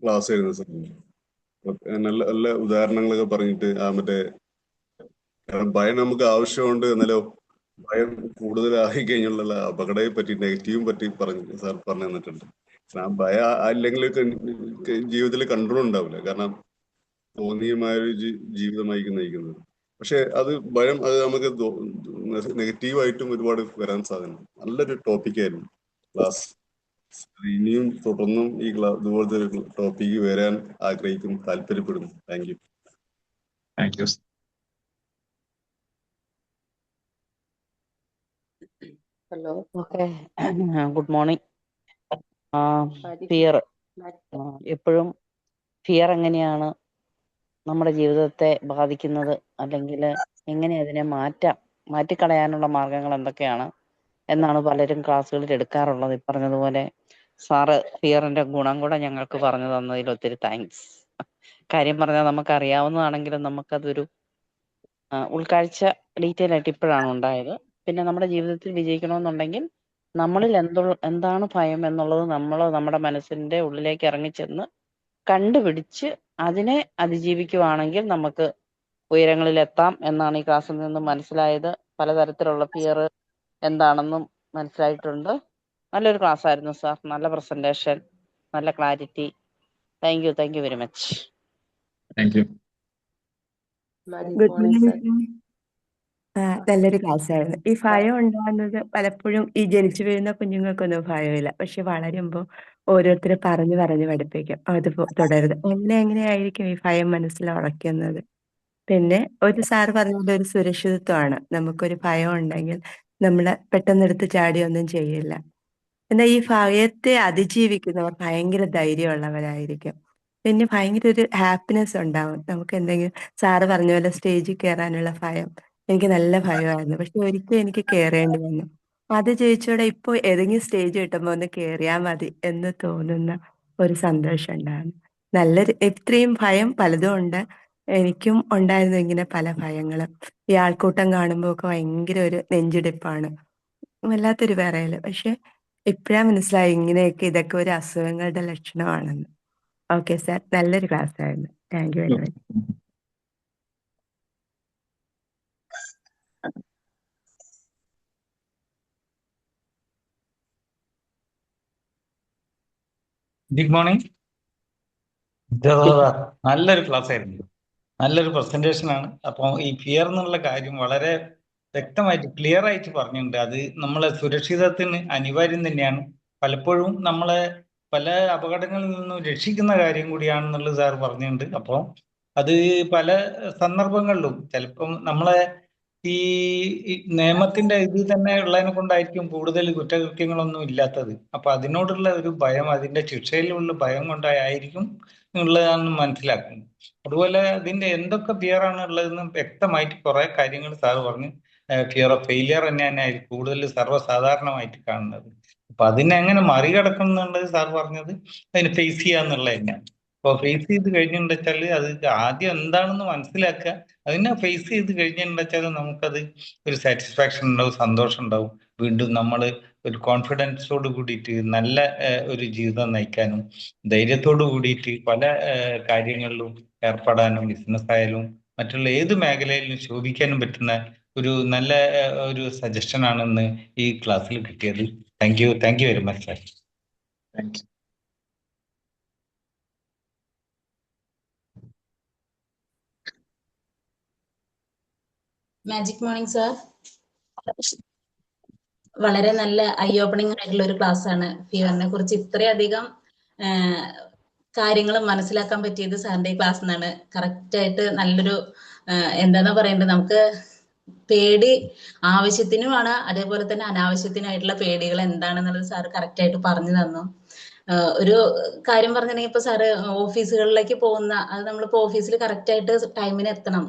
ക്ലാസ് ആയിരുന്നു സാർ. നല്ല നല്ല ഉദാഹരണങ്ങളൊക്കെ പറഞ്ഞിട്ട് മറ്റേ ഭയം നമുക്ക് ആവശ്യമുണ്ട്, എന്നാലോ ഭയം കൂടുതലായി കഴിഞ്ഞുള്ള അപകടത്തെ പറ്റി നെഗറ്റീവും പറ്റി സാർ പറഞ്ഞു തന്നിട്ടുണ്ട്. കാരണം ഭയം അല്ലെങ്കിൽ ജീവിതത്തിൽ കൺട്രോൾ ഉണ്ടാവില്ല. കാരണം തോന്നിയമായൊരു ജീവിതമായിരിക്കും നയിക്കുന്നത്. പക്ഷെ ഭയം നമുക്ക് നെഗറ്റീവായിട്ടും ഒരുപാട് വരാൻ സാധ്യത. നല്ലൊരു ടോപ്പിക്കായിരുന്നു ക്ലാസ്. ഇനിയും തുടർന്നും ഈ ഇതുപോലത്തെ ഒരു ടോപ്പിക്ക് വരാൻ ആഗ്രഹിക്കുന്നു, താല്പര്യപ്പെടുന്നു. Thank you. Hello, okay. Good morning. Fear, എപ്പോഴും ഫിയർ എങ്ങനെയാണ് നമ്മുടെ ജീവിതത്തെ ബാധിക്കുന്നത്, അല്ലെങ്കിൽ എങ്ങനെ അതിനെ മാറ്റിക്കളയാനുള്ള മാർഗങ്ങൾ എന്തൊക്കെയാണ് എന്നാണ് പലരും ക്ലാസ്സുകളിൽ എടുക്കാറുള്ളത്. പറഞ്ഞതുപോലെ സാറ് ഫിയറിന്റെ ഗുണം കൂടെ ഞങ്ങൾക്ക് പറഞ്ഞു തന്നതിൽ ഒത്തിരി താങ്ക്സ്. കാര്യം പറഞ്ഞാൽ നമുക്കറിയാവുന്നതാണെങ്കിലും നമുക്കതൊരു ഉൾക്കാഴ്ച ഡീറ്റെയിൽ ആയിട്ട് ഇപ്പോഴാണ് ഉണ്ടായത്. പിന്നെ നമ്മുടെ ജീവിതത്തിൽ വിജയിക്കണമെന്നുണ്ടെങ്കിൽ നമ്മളിൽ എന്താണ് ഭയം എന്നുള്ളത് നമ്മൾ നമ്മുടെ മനസ്സിന്റെ ഉള്ളിലേക്ക് ഇറങ്ങിച്ചെന്ന് കണ്ടുപിടിച്ച് അതിനെ അതിജീവിക്കുവാണെങ്കിൽ നമുക്ക് ഉയരങ്ങളിലെത്താം എന്നാണ് ഈ ക്ലാസ്സിൽ നിന്ന് മനസ്സിലായത്. പലതരത്തിലുള്ള ഫിയർ എന്താണെന്നും മനസ്സിലായിട്ടുണ്ട്. നല്ലൊരു ക്ലാസ് ആയിരുന്നു സാർ. നല്ല പ്രസന്റേഷൻ, നല്ല clarity. Thank you very much. Good morning. നല്ലൊരു ക്ലാസ് ആയിരുന്നു. ഈ ഭയം ഉണ്ടാകുന്നത് പലപ്പോഴും ഈ ജനിച്ചു വീഴുന്ന കുഞ്ഞുങ്ങൾക്കൊന്നും ഭയമില്ല, പക്ഷെ വളരുമ്പോൾ ഓരോരുത്തർ പറഞ്ഞു പഠിപ്പിക്കും അത് തുടരുത്. എങ്ങനെയായിരിക്കും ഈ ഭയം മനസ്സിൽ ഉറയ്ക്കുന്നത്. പിന്നെ ഒരു സാറ് പറഞ്ഞത് ഒരു സുരക്ഷിതത്വമാണ്. നമുക്കൊരു ഭയം ഉണ്ടെങ്കിൽ നമ്മൾ പെട്ടെന്ന് എടുത്ത് ചാടിയൊന്നും ചെയ്യില്ല. എന്നാൽ ഈ ഭയത്തെ അതിജീവിക്കുന്നവർ ഭയങ്കര ധൈര്യമുള്ളവരായിരിക്കും. പിന്നെ ഭയങ്കര ഒരു ഹാപ്പിനെസ് ഉണ്ടാവും. നമുക്ക് എന്തെങ്കിലും സാറ് പറഞ്ഞ പോലെ സ്റ്റേജിൽ കയറാനുള്ള ഭയം, എനിക്ക് നല്ല ഭയമായിരുന്നു, പക്ഷെ ഒരിക്കലും എനിക്ക് കയറേണ്ടി വന്നു. അത് ജയിച്ചോടെ ഇപ്പോൾ ഏതെങ്കിലും സ്റ്റേജ് കിട്ടുമ്പോൾ ഒന്ന് കയറിയാൽ മതി എന്ന് തോന്നുന്ന ഒരു സന്തോഷം ഉണ്ടായിരുന്നു. ഇത്രയും ഭയം പലതും ഉണ്ട്. എനിക്കും ഉണ്ടായിരുന്നു ഇങ്ങനെ പല ഭയങ്ങളും. ഈ ആൾക്കൂട്ടം കാണുമ്പോൾ ഒക്കെ ഭയങ്കര ഒരു നെഞ്ചിടിപ്പാണ്, വല്ലാത്തൊരു വിറയല്. പക്ഷെ ഇപ്പോഴാ മനസ്സിലായി ഇതൊക്കെ ഒരു അസുഖങ്ങളുടെ ലക്ഷണമാണെന്ന്. ഓക്കെ സാർ, നല്ലൊരു ക്ലാസ് ആയിരുന്നു. Thank you very much. Good morning. നല്ലൊരു ക്ലാസ് ആയിരുന്നു, നല്ലൊരു പ്രസന്റേഷൻ ആണ്. അപ്പോൾ ഈ ഫിയർ എന്നുള്ള കാര്യം വളരെ വ്യക്തമായിട്ട് ക്ലിയർ ആയിട്ട് പറഞ്ഞിട്ടുണ്ട്. അത് നമ്മളെ സുരക്ഷിതത്തിന് അനിവാര്യം തന്നെയാണ്. പലപ്പോഴും നമ്മളെ പല അപകടങ്ങളിൽ നിന്നും രക്ഷിക്കുന്ന കാര്യം കൂടിയാണെന്നുള്ളത് സാർ പറഞ്ഞിട്ടുണ്ട്. അപ്പോൾ അത് പല സന്ദർഭങ്ങളിലും ചിലപ്പം നമ്മളെ ഈ നിയമത്തിന്റെ ഇത് തന്നെ ഉള്ളതിനെ കൊണ്ടായിരിക്കും കൂടുതൽ കുറ്റകൃത്യങ്ങളൊന്നും ഇല്ലാത്തത്. അപ്പൊ അതിനോടുള്ള ഒരു ഭയം, അതിന്റെ ശിക്ഷയിലുള്ള ഭയം കൊണ്ടായിരിക്കും ഉള്ളതാണെന്ന് മനസ്സിലാക്കുന്നു. അതുപോലെ അതിന്റെ എന്തൊക്കെ ഫിയർ ആണ് ഉള്ളതെന്ന് വ്യക്തമായിട്ട് കുറെ കാര്യങ്ങൾ സാറ് പറഞ്ഞു. ഫിയർ ഓഫ് ഫെയിലിയർ തന്നെയാണ് കൂടുതൽ സർവ്വസാധാരണമായിട്ട് കാണുന്നത്. അപ്പൊ അതിനെ എങ്ങനെ മറികടക്കണം എന്നുള്ളത് സാർ പറഞ്ഞത് അതിനെ ഫേസ് ചെയ്യാന്നുള്ളത് തന്നെയാണ്. അപ്പൊ ഫേസ് ചെയ്ത് കഴിഞ്ഞിട്ടുണ്ടെച്ചാൽ അത് ആദ്യം എന്താണെന്ന് മനസ്സിലാക്കുക, അതിനെ ഫേസ് ചെയ്ത് കഴിഞ്ഞിട്ടുണ്ടെച്ചാൽ നമുക്കത് ഒരു സാറ്റിസ്ഫാക്ഷൻ ഉണ്ടാവും, സന്തോഷം ഉണ്ടാവും. വീണ്ടും നമ്മൾ ഒരു കോൺഫിഡൻസോട് കൂടിയിട്ട് നല്ല ഒരു ജീവിതം നയിക്കാനും ധൈര്യത്തോട് കൂടിയിട്ട് പല കാര്യങ്ങളിലും ഏർപ്പെടാനും, ബിസിനസ് ആയാലും മറ്റുള്ള ഏത് മേഖലയിലും ശോഭിക്കാനും പറ്റുന്ന ഒരു നല്ല ഒരു സജഷൻ ആണെന്ന് ഈ ക്ലാസ്സിൽ കിട്ടിയത്. Thank you very much sir. Thank you. Magic morning sir, വളരെ നല്ല ഐ ഓപ്പണിംഗ് ആയിട്ടുള്ള ഒരു ക്ലാസ് ആണ്. ഫിയറിനെ കുറിച്ച് ഇത്രയധികം കാര്യങ്ങൾ മനസ്സിലാക്കാൻ പറ്റിയത് സാറിന്റെ ഈ ക്ലാസ് നിന്നാണ്. കറക്റ്റ് ആയിട്ട് നല്ലൊരു എന്താന്നാ പറയേണ്ടത്, നമുക്ക് പേടി ആവശ്യത്തിനുമാണ്, അതേപോലെ തന്നെ അനാവശ്യത്തിനായിട്ടുള്ള പേടികൾ എന്താണെന്നുള്ളത് സാറ് കറക്റ്റ് ആയിട്ട് പറഞ്ഞു തന്നു. ഒരു കാര്യം പറഞ്ഞിട്ടുണ്ടെങ്കിൽ ഇപ്പൊ സാറ് ഓഫീസുകളിലേക്ക് പോകുന്ന, അത് നമ്മളിപ്പോ ഓഫീസിൽ കറക്റ്റ് ആയിട്ട് ടൈമിന് എത്തണം,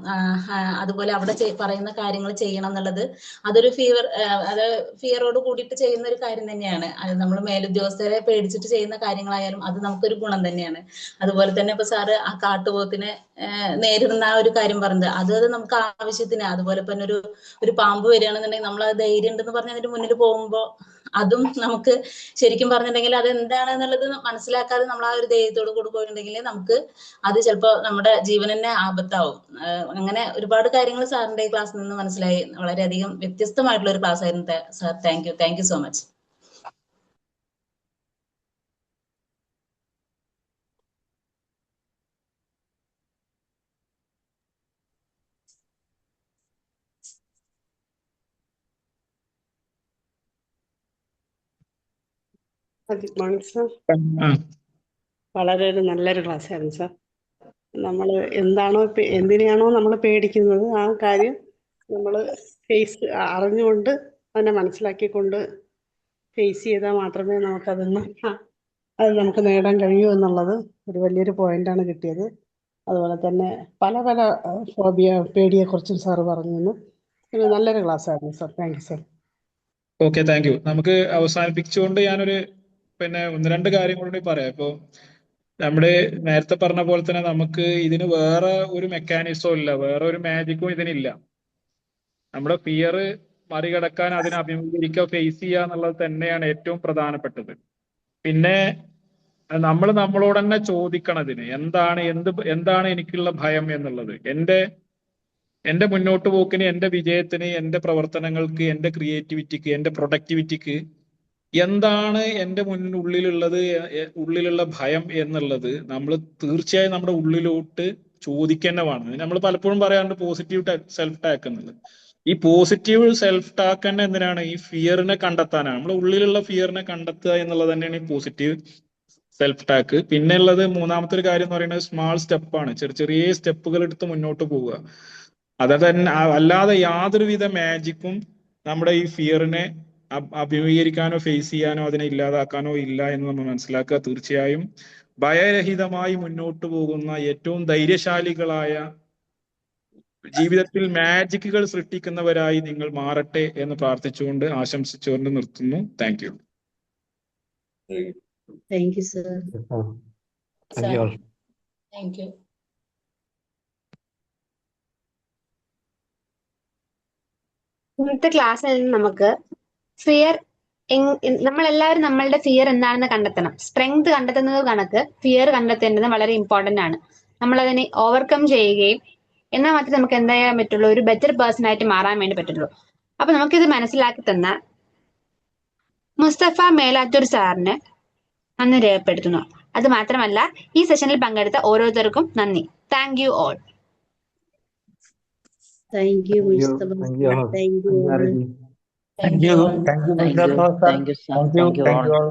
അതുപോലെ അവിടെ പറയുന്ന കാര്യങ്ങൾ ചെയ്യണം എന്നുള്ളത് അതൊരു ഫിയറോട് കൂടിയിട്ട് ചെയ്യുന്ന ഒരു കാര്യം തന്നെയാണ്. അത് നമ്മൾ മേലുദ്യോഗസ്ഥരെ പേടിച്ചിട്ട് ചെയ്യുന്ന കാര്യങ്ങളായാലും അത് നമുക്കൊരു ഗുണം തന്നെയാണ്. അതുപോലെ തന്നെ ഇപ്പൊ സാറ് ആ കാട്ടുപോത്തിനെ നേരിടുന്ന ആ ഒരു കാര്യം പറഞ്ഞത്, അത് നമുക്ക് ആവശ്യത്തിന്, അതുപോലെ തന്നെ ഒരു പാമ്പ് വരികയാണെന്നുണ്ടെങ്കിൽ നമ്മൾ അത് ധൈര്യം ഉണ്ടെന്ന് പറഞ്ഞ് അതിന്റെ മുന്നിൽ പോകുമ്പോൾ അതും നമുക്ക് ശരിക്കും പറഞ്ഞിട്ടുണ്ടെങ്കിൽ അത് എന്താണെന്നുള്ളത് മനസ്സിലാക്കാതെ നമ്മൾ ആ ഒരു ധൈര്യത്തോട് കൂടി പോയിട്ടുണ്ടെങ്കിൽ നമുക്ക് അത് ചിലപ്പോൾ നമ്മുടെ ജീവൻ തന്നെ ആപത്താവും. അങ്ങനെ ഒരുപാട് കാര്യങ്ങൾ സാറിന്റെ ഈ ക്ലാസ്സിൽ നിന്ന് മനസ്സിലായി. വളരെയധികം വ്യത്യസ്തമായിട്ടുള്ള ഒരു ക്ലാസ് ആയിരുന്നു sir. Thank you so much. Magic morning sir, വളരെ നല്ലൊരു ക്ലാസ് ആയിരുന്നു സാർ. നമ്മൾ എന്തിനെയാണോ നമ്മൾ പേടിക്കുന്നത് ആ കാര്യം നമ്മൾ അറിഞ്ഞുകൊണ്ട് അതിനെ മനസ്സിലാക്കിക്കൊണ്ട് ഫേസ് ചെയ്താൽ മാത്രമേ അത് നമുക്ക് നേടാൻ കഴിയൂ എന്നുള്ളത് ഒരു വലിയൊരു പോയിന്റാണ് കിട്ടിയത്. അതുപോലെ തന്നെ പല പേടിയെക്കുറിച്ചും സാറ് പറഞ്ഞു. ഒരു നല്ലൊരു ക്ലാസ് ആയിരുന്നു sir. Thank you sir. Okay, thank you. നമുക്ക് അവസാനിപ്പിച്ചുകൊണ്ട് ഞാനൊരു ഒന്ന് രണ്ട് കാര്യം കൂടി പറയാം. ഇപ്പൊ നമ്മുടെ നേരത്തെ പറഞ്ഞ പോലെ തന്നെ നമുക്ക് ഇതിന് വേറെ ഒരു മെക്കാനിസവും ഇല്ല, വേറെ ഒരു മാജിക്കും ഇതിനില്ല. നമ്മുടെ ഫിയർ മറികടക്കാൻ, അതിനെ അഭിമുഖീകരിക്കുക, ഫേസ് ചെയ്യുക എന്നുള്ളത് തന്നെയാണ് ഏറ്റവും പ്രധാനപ്പെട്ടത്. പിന്നെ നമ്മൾ നമ്മളോട് തന്നെ ചോദിക്കണം, ഇതിന് എന്താണ് എനിക്കുള്ള ഭയം എന്നുള്ളത്. എന്റെ മുന്നോട്ട് പോക്കിന്, എന്റെ വിജയത്തിന്, എന്റെ പ്രവർത്തനങ്ങൾക്ക്, എന്റെ ക്രിയേറ്റിവിറ്റിക്ക്, എന്റെ പ്രൊഡക്ടിവിറ്റിക്ക് എന്താണ് എന്റെ ഉള്ളിലുള്ള ഭയം എന്നുള്ളത് നമ്മൾ തീർച്ചയായും നമ്മുടെ ഉള്ളിലോട്ട് ചോദിക്കുക വേണം. നമ്മൾ പലപ്പോഴും പറയാറുണ്ട് പോസിറ്റീവ് സെൽഫ് ടാക്ക് എന്നുള്ളത്. ഈ പോസിറ്റീവ് സെൽഫ് ടാക്ക് തന്നെ എന്തിനാണ്? ഈ ഫിയറിനെ കണ്ടെത്താനാണ്. നമ്മുടെ ഉള്ളിലുള്ള ഫിയറിനെ കണ്ടെത്തുക എന്നുള്ളത് തന്നെയാണ് ഈ പോസിറ്റീവ് സെൽഫ് ടാക്ക്. പിന്നെ ഉള്ളത് മൂന്നാമത്തെ ഒരു കാര്യം എന്ന് പറയുന്നത് സ്മാൾ സ്റ്റെപ്പാണ്. ചെറിയ സ്റ്റെപ്പുകൾ എടുത്ത് മുന്നോട്ട് പോവുക. അല്ലാതെ യാതൊരുവിധ മാജിക്കും നമ്മുടെ ഈ ഫിയറിനെ അഭിമുഖീകരിക്കാനോ ഫേസ് ചെയ്യാനോ അതിനെ ഇല്ലാതാക്കാനോ ഇല്ല എന്ന് നമ്മൾ മനസ്സിലാക്കുക. തീർച്ചയായും ഭയരഹിതമായി മുന്നോട്ട് പോകുന്ന ഏറ്റവും ധൈര്യശാലികളായ, ജീവിതത്തിൽ മാജിക്കുകൾ സൃഷ്ടിക്കുന്നവരായി നിങ്ങൾ മാറട്ടെ എന്ന് പ്രാർത്ഥിച്ചുകൊണ്ട് ആശംസിച്ചുകൊണ്ട് നിർത്തുന്നു. Thank you. Thank you sir. Thank U. ഇന്നത്തെ ക്ലാസ്സിൽ നിന്ന് നമുക്ക് ഫിയർ, നമ്മളെല്ലാവരും നമ്മളുടെ ഫിയർ എന്താണെന്ന് കണ്ടെത്തണം. സ്ട്രെങ്ത് കണ്ടെത്തുന്നത് കണക്ക് ഫിയർ കണ്ടെത്തേണ്ടത് വളരെ ഇമ്പോർട്ടന്റ് ആണ്. നമ്മളതിനെ ഓവർകം ചെയ്യുകയും എന്നാൽ മാത്രമേ നമുക്ക് എന്താ ചെയ്യാൻ പറ്റുള്ളൂ, ഒരു ബെറ്റർ പേഴ്സൺ ആയിട്ട് മാറാൻ വേണ്ടി പറ്റുള്ളൂ. അപ്പൊ നമുക്കിത് മനസ്സിലാക്കി തന്ന മുസ്തഫ മേലാറ്റൂർ സാറിന് നന്ദി രേഖപ്പെടുത്തുന്നു. അത് മാത്രമല്ല, ഈ സെഷനിൽ പങ്കെടുത്ത ഓരോരുത്തർക്കും നന്ദി. Thank you all. Thank you Mustafa. Thank you. Thank you. Thank you. Thank you sir. Thank you all.